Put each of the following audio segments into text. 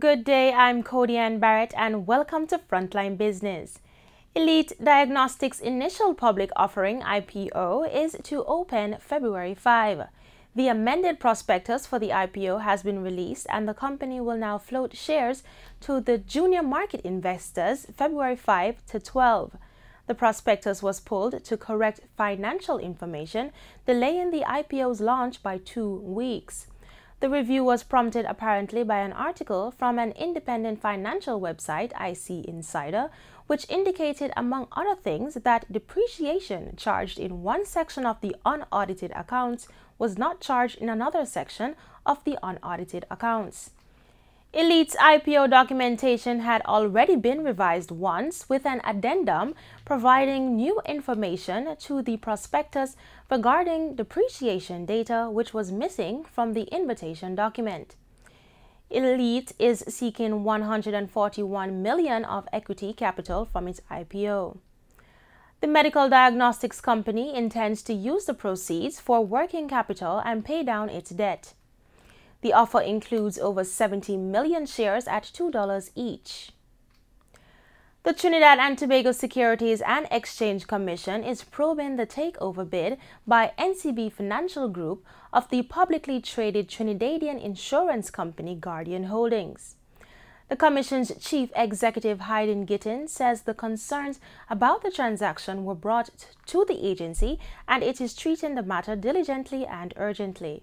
Good day, I'm Cody Ann Barrett and welcome to Frontline Business. Elite Diagnostics' initial public offering IPO is to open February 5. The amended prospectus for the IPO has been released and the company will now float shares to the junior market investors February 5 to 12. The prospectus was pulled to correct financial information, delaying the IPO's launch by 2 weeks. The review was prompted apparently by an article from an independent financial website, IC Insider, which indicated, among other things, that depreciation charged in one section of the unaudited accounts was not charged in another section of the unaudited accounts. Elite's IPO documentation had already been revised once with an addendum providing new information to the prospectus regarding depreciation data which was missing from the invitation document. Elite is seeking $141 million of equity capital from its IPO. The medical diagnostics company intends to use the proceeds for working capital and pay down its debt. The offer includes over 70 million shares at $2 each. The Trinidad and Tobago Securities and Exchange Commission is probing the takeover bid by NCB Financial Group of the publicly traded Trinidadian insurance company Guardian Holdings. The Commission's Chief Executive Hayden Gittin says the concerns about the transaction were brought to the agency and it is treating the matter diligently and urgently.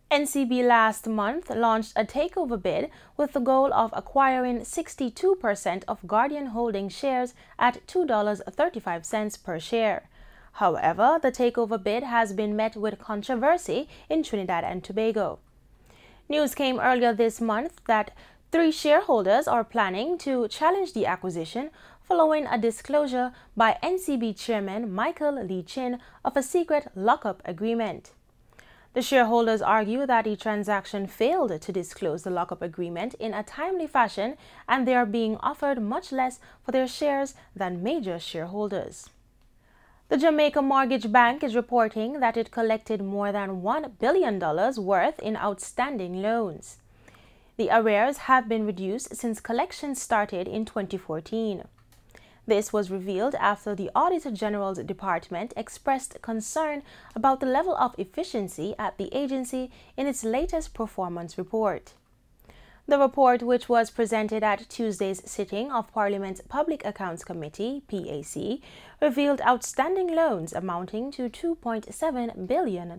NCB last month launched a takeover bid with the goal of acquiring 62% of Guardian Holdings shares at $2.35 per share. However, the takeover bid has been met with controversy in Trinidad and Tobago. News came earlier this month that 3 shareholders are planning to challenge the acquisition following a disclosure by NCB Chairman Michael Lee Chin of a secret lockup agreement. The shareholders argue that the transaction failed to disclose the lockup agreement in a timely fashion and they are being offered much less for their shares than major shareholders. The Jamaica Mortgage Bank is reporting that it collected more than $1 billion worth in outstanding loans. The arrears have been reduced since collections started in 2014. This was revealed after the Auditor General's Department expressed concern about the level of efficiency at the agency in its latest performance report. The report, which was presented at Tuesday's sitting of Parliament's Public Accounts Committee, PAC, revealed outstanding loans amounting to $2.7 billion.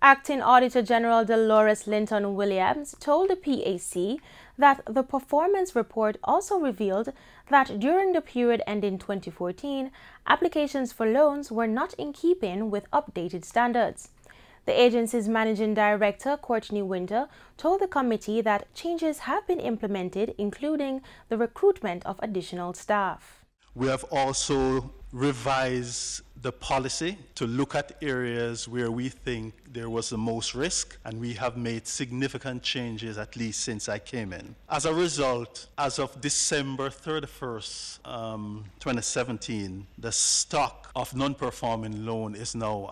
Acting Auditor General Dolores Linton Williams told the PAC that the performance report also revealed that during the period ending 2014, applications for loans were not in keeping with updated standards. The agency's managing director, Courtney Winter, told the committee that changes have been implemented, including the recruitment of additional staff. We have also revised the policy to look at areas where we think there was the most risk, and we have made significant changes, at least since I came in. As a result, as of December 31st, 2017, the stock of non-performing loan is now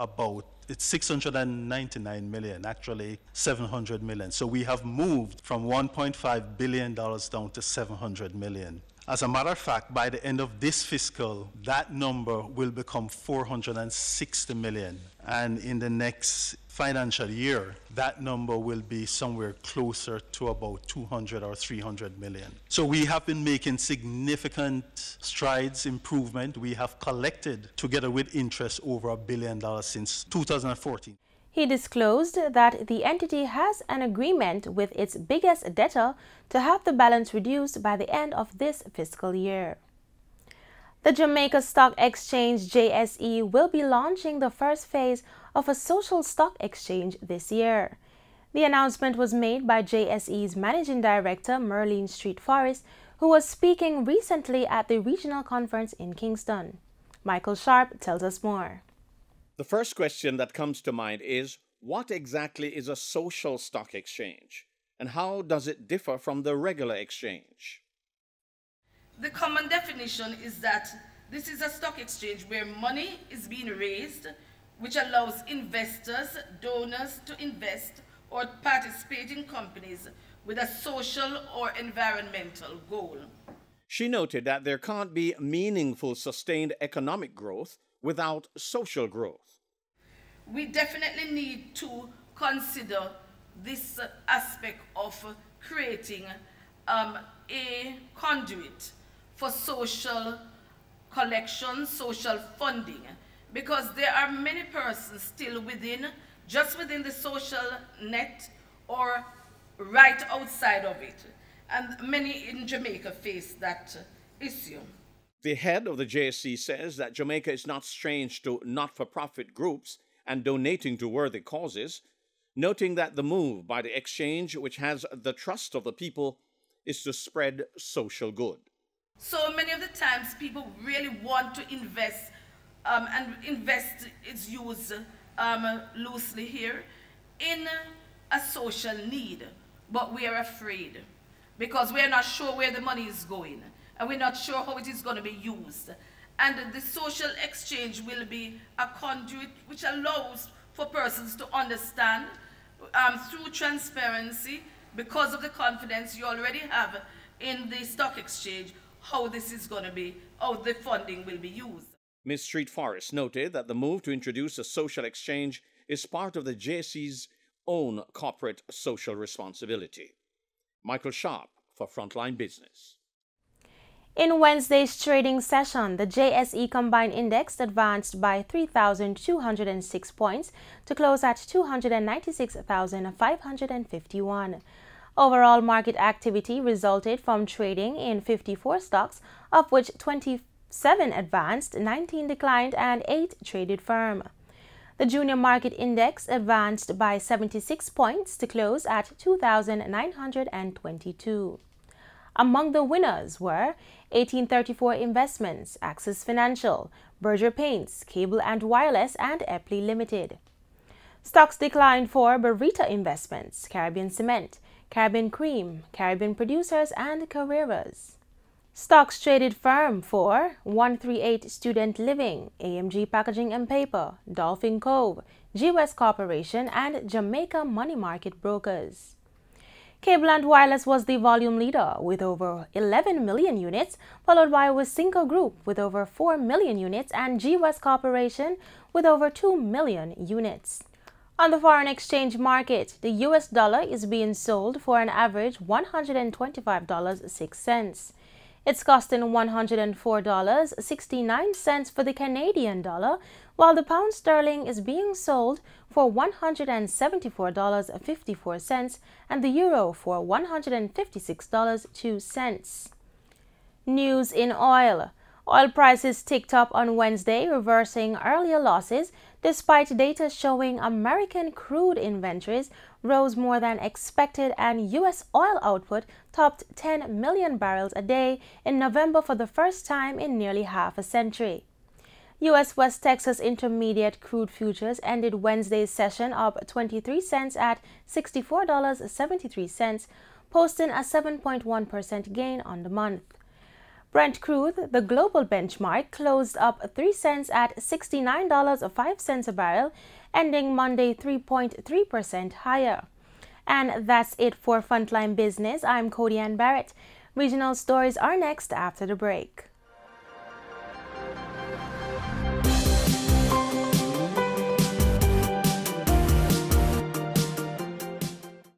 it's 699 million, actually 700 million. So we have moved from $1.5 billion down to 700 million. As a matter of fact, by the end of this fiscal, that number will become 460 million. And in the next financial year, that number will be somewhere closer to about 200 or 300 million. So we have been making significant strides, improvement. We have collected, together with interest, over $1 billion since 2014. He disclosed that the entity has an agreement with its biggest debtor to have the balance reduced by the end of this fiscal year. The Jamaica Stock Exchange JSE will be launching the first phase of a social stock exchange this year. The announcement was made by JSE's Managing Director Merlene Street Forrest, who was speaking recently at the regional conference in Kingston. Michael Sharp tells us more. The first question that comes to mind is, what exactly is a social stock exchange, and how does it differ from the regular exchange? The common definition is that this is a stock exchange where money is being raised, which allows investors, donors to invest or participate in companies with a social or environmental goal. She noted that there can't be meaningful, sustained economic growth without social growth. We definitely need to consider this aspect of creating a conduit for social collection, social funding, because there are many persons still just within the social net or right outside of it. And many in Jamaica face that issue. The head of the JSC says that Jamaica is not strange to not-for-profit groups and donating to worthy causes, noting that the move by the exchange, which has the trust of the people, is to spread social good. So many of the times people really want to invest, and invest is used loosely here, in a social need, but we are afraid because we are not sure where the money is going and we're not sure how it is going to be used. And the social exchange will be a conduit which allows for persons to understand through transparency, because of the confidence you already have in the stock exchange, how this is going to be, how the funding will be used. Ms. Street Forest noted that the move to introduce a social exchange is part of the JSC's own corporate social responsibility. Michael Sharp for Frontline Business. In Wednesday's trading session, the JSE Combined Index advanced by 3,206 points to close at 296,551. Overall market activity resulted from trading in 54 stocks, of which 27 advanced, 19 declined, and 8 traded firm. The Junior Market Index advanced by 76 points to close at 2,922. Among the winners were 1834 Investments, Axis Financial, Berger Paints, Cable and Wireless, and Epley Limited. Stocks declined for Barita Investments, Caribbean Cement, Caribbean Cream, Caribbean Producers, and Carreras. Stocks traded firm for 138 Student Living, AMG Packaging and Paper, Dolphin Cove, G-West Corporation, and Jamaica Money Market Brokers. Cable and Wireless was the volume leader with over 11 million units, followed by Wisynco Group with over 4 million units and G-West Corporation with over 2 million units. On the foreign exchange market, the US dollar is being sold for an average $125.06. It's costing $104.69 for the Canadian dollar, while the pound sterling is being sold for $174.54 and the euro for $156.02. News in oil. Oil prices ticked up on Wednesday, reversing earlier losses, despite data showing American crude inventories rose more than expected and U.S. oil output topped 10 million barrels a day in November for the first time in nearly half a century. U.S. West Texas Intermediate crude futures ended Wednesday's session up 23 cents at $64.73, posting a 7.1% gain on the month. Brent crude, the global benchmark, closed up 3 cents at $69.05 a barrel, ending Monday 3.3% higher. And that's it for Frontline Business. I'm Cody Ann Barrett. Regional stories are next after the break.